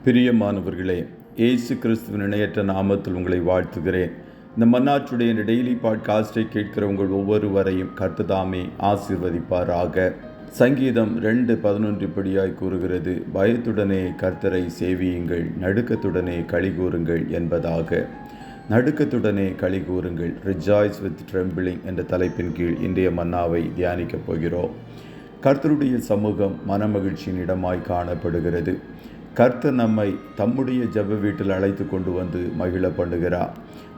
பிரியமானவர்களே, இயேசு கிறிஸ்துவின் இணையற்ற நாமத்தில் உங்களை வாழ்த்துகிறேன். இந்த மன்னாச்சுடைய இந்த டெய்லி பாட்காஸ்டை கேட்கிற உங்கள் ஒவ்வொருவரையும் கர்த்தர் ஆசீர்வதிப்பாராக. சங்கீதம் 2:11 இப்படியாய் கூறுகிறது, பயத்துடனே கர்த்தரை சேவியுங்கள், நடுக்கத்துடனே களிகூறுங்கள் என்பதாக. நடுக்கத்துடனே களிகூறுங்கள், ரிஜாய்ஸ் வித் ட்ரெம்பிளிங் என்ற தலைப்பின் கீழ் இன்றைய மன்னாவை தியானிக்கப் போகிறோம். கர்த்தருடைய சமூகம் மனமகிழ்ச்சியின் இடமாய் காணப்படுகிறது. கர்த்தர் நம்மை தம்முடைய ஜெப வீட்டில் அழைத்து கொண்டு வந்து மகிழ பண்ணுகிறார்.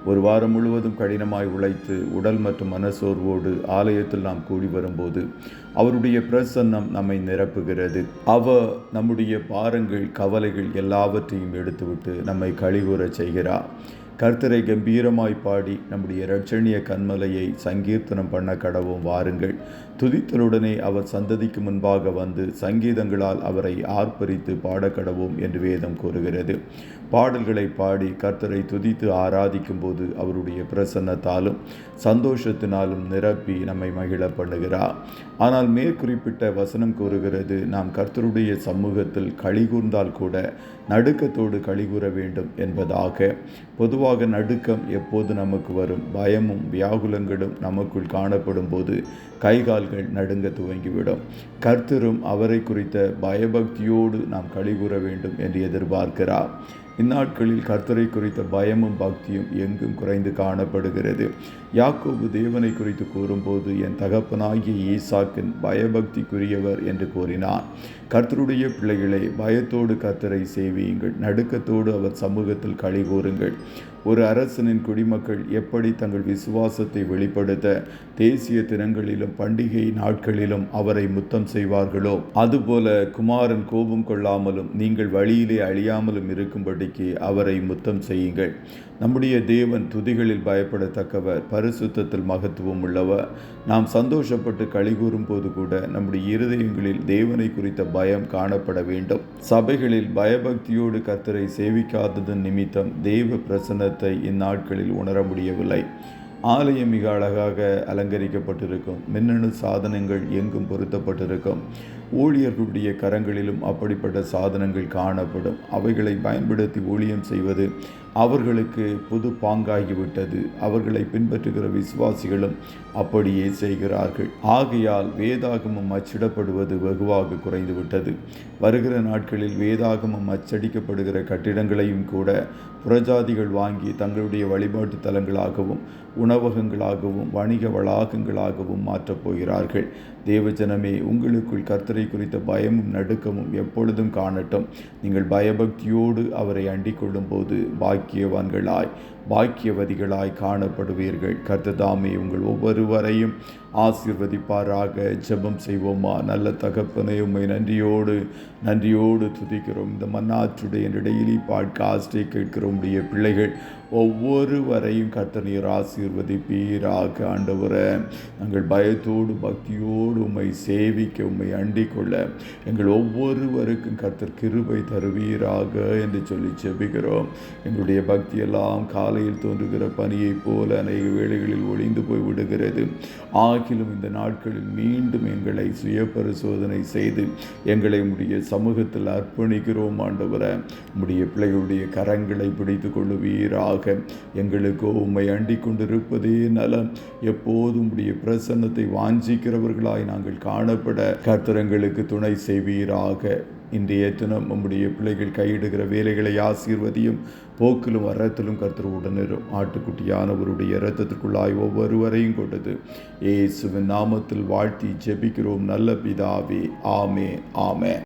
ஒரு வாரம் முழுவதும் கடினமாய் உழைத்து உடல் மற்றும் மனசோர்வோடு ஆலயத்தில் நாம் கூடி வரும்போது அவருடைய பிரசன்னம் நம்மை நிரப்புகிறது. அவர் நம்முடைய பாரங்கள், கவலைகள் எல்லாவற்றையும் எடுத்துவிட்டு நம்மை களிகூறச் செய்கிறார். கர்த்தரை கம்பீரமாய் பாடி நம்முடைய இரட்சணிய கன்மலையை சங்கீர்த்தனம் பண்ண கடவும் வாருங்கள். துதித்தலுடனே அவர் சந்ததிக்கு முன்பாக வந்து சங்கீதங்களால் அவரை ஆர்ப்பரித்து பாடக்கடவும் என்று வேதம் கூறுகிறது. பாடல்களை பாடி கர்த்தரை துதித்து ஆராதிக்கும் போது அவருடைய பிரசன்னத்தாலும் சந்தோஷத்தினாலும் நிரப்பி நம்மை மகிழ பண்ணுகிறார். ஆனால் மேற்குறிப்பிட்ட வசனம் கூறுகிறது, நாம் கர்த்தருடைய சமூகத்தில் களிகூர்ந்தால் கூட நடுக்கத்தோடு களிகூற வேண்டும் என்பதாக. பொதுவாக நடுக்கம் எப்போது நமக்கு வரும்? பயமும் வியாகுலங்களும் நமக்குள் காணப்படும் போது கைகால்கள் நடுங்க துவங்கிவிடும். கர்த்தரும் அவரை குறித்த பயபக்தியோடு நாம் களிகூற வேண்டும் என்று எதிர்பார்க்கிறார். இந்நாட்களில் கர்த்தரை குறித்த பயமும் பக்தியும் எங்கும் குறைந்து காணப்படுகிறது. யாக்கோபு தேவனை குறித்து கூறும்போது, என் தகப்பனாகிய ஈசாக்கின் பயபக்திக்குரியவர் என்று கூறினார். கர்த்தருடைய பிள்ளைகளை, பயத்தோடு கர்த்தரை சேவியுங்கள், நடுக்கத்தோடு அவர் சமூகத்தில் களிகூறுங்கள். ஒரு அரசனின் குடிமக்கள் எப்படி தங்கள் விசுவாசத்தை வெளிப்படுத்த தேசிய தினங்களிலும் பண்டிகை நாட்களிலும் அவரை முத்தம் செய்வார்களோ, அதுபோல குமாரன் கோபம் கொள்ளாமலும் நீங்கள் வழியிலே அழியாமலும் இருக்கும்படிக்கு அவரை முத்தம் செய்யுங்கள். நம்முடைய தேவன் துதிகளில் பயப்படத்தக்கவர், பரிசுத்தத்தில் மகத்துவம் உள்ளவர். நாம் சந்தோஷப்பட்டு களிகூறும் போது கூட நம்முடைய இருதயங்களில் தேவனை குறித்த பயம் காணப்பட வேண்டும். சபைகளில் பயபக்தியோடு கர்த்தரை சேவிக்காததன் நிமித்தம் தேவ பிரசன்னத்தை இந்நாட்களில் உணர முடியவில்லை. ஆலயம் மிக அழகாக அலங்கரிக்கப்பட்டிருக்கும், மின்னணு சாதனங்கள் எங்கும் பொருத்தப்பட்டிருக்கும். ஊழியர்களுடைய கரங்களிலும் அப்படிப்பட்ட சாதனங்கள் காணப்படும். அவைகளை பயன்படுத்தி ஊழியம் செய்வது அவர்களுக்கு புது பாங்காகிவிட்டது. அவர்களை பின்பற்றுகிற விசுவாசிகளும் அப்படியே செய்கிறார்கள். ஆகையால் வேதாகமம் அச்சிடப்படுவது வெகுவாக குறைந்துவிட்டது. வருகிற நாட்களில் வேதாகமம் அச்சடிக்கப்படுகிற கட்டிடங்களையும் கூட புறஜாதிகள் வாங்கி தங்களுடைய வழிபாட்டு தலங்களாகவும் உணவகங்களாகவும் வணிக வளாகங்களாகவும் மாற்றப் போகிறார்கள். தேவஜனமே, உங்களுக்குள் கர்த்தரை குறித்த பயமும் நடுக்கமும் எப்பொழுதும் காணட்டும். நீங்கள் பயபக்தியோடு அவரை அண்டிக் கொள்ளும் போது பாக்கியவதிகளாய் காணப்படுவீர்கள். கர்த்தர் உங்கள் ஒவ்வொருவரையும் ஆசீர்வதிப்பாராக. ஜெபம் செய்வோமா? நல்ல தகப்பனே, உம்மை நன்றியோடு துதிக்கிறோம். இந்த மன்னாச்சுடைய டெய்லி பாட்காஸ்டை கேட்கிற உம்முடைய பிள்ளைகள் ஒவ்வொருவரையும் கர்த்தர் நீர் ஆசீர்வதிப்பீராக. ஆண்டவரே, நாங்கள் பயத்தோடு பக்தியோடு உம்மை சேவிக்க, உம்மை அண்டிக் கொள்ள எங்கள் ஒவ்வொருவருக்கும் கர்த்தர் கிருபை தருவீராக என்று சொல்லி ஜெபிக்கிறோம். எங்களுடைய பக்தியெல்லாம் காலையில் தோன்றுகிற பனியைப் போல அநேக வேளைகளில் ஒளிந்து போய் விடுகிறது. ஆகிலும் இந்த நாட்களில் மீண்டும் எங்களை சுய பரிசோதனை செய்து எங்களை உம்முடைய சமூகத்தில் அர்ப்பணிக்கிறோம். ஆண்டவரே, உம்முடைய பிள்ளைகளுடைய கரங்களை பிடித்து கொள்ளுவீராக. எங்களுக்கோ உம்மை அண்டிக் கொண்டிருப்பதே நலம். எப்போதும் உம்முடைய பிரசன்னத்தை வாஞ்சிக்கிறவர்களாய் நாங்கள் காணப்பட கர்த்தர் எங்களுக்கு துணை செய்வீராக. இன்றைய தினம் நம்முடைய பிள்ளைகள் கையிடுகிற வேலைகளை ஆசீர்வதியும். போக்கிலும் வரத்திலும் கர்த்தர் உடனிரும். ஆட்டுக்குட்டியானவருடைய இரத்தத்திற்குள்ளாய் ஒவ்வொருவரையும் கொண்டது இயேசுவின் நாமத்தில் வாழ்த்தி ஜெபிக்கிறோம் நல்ல பிதாவே. ஆமென்.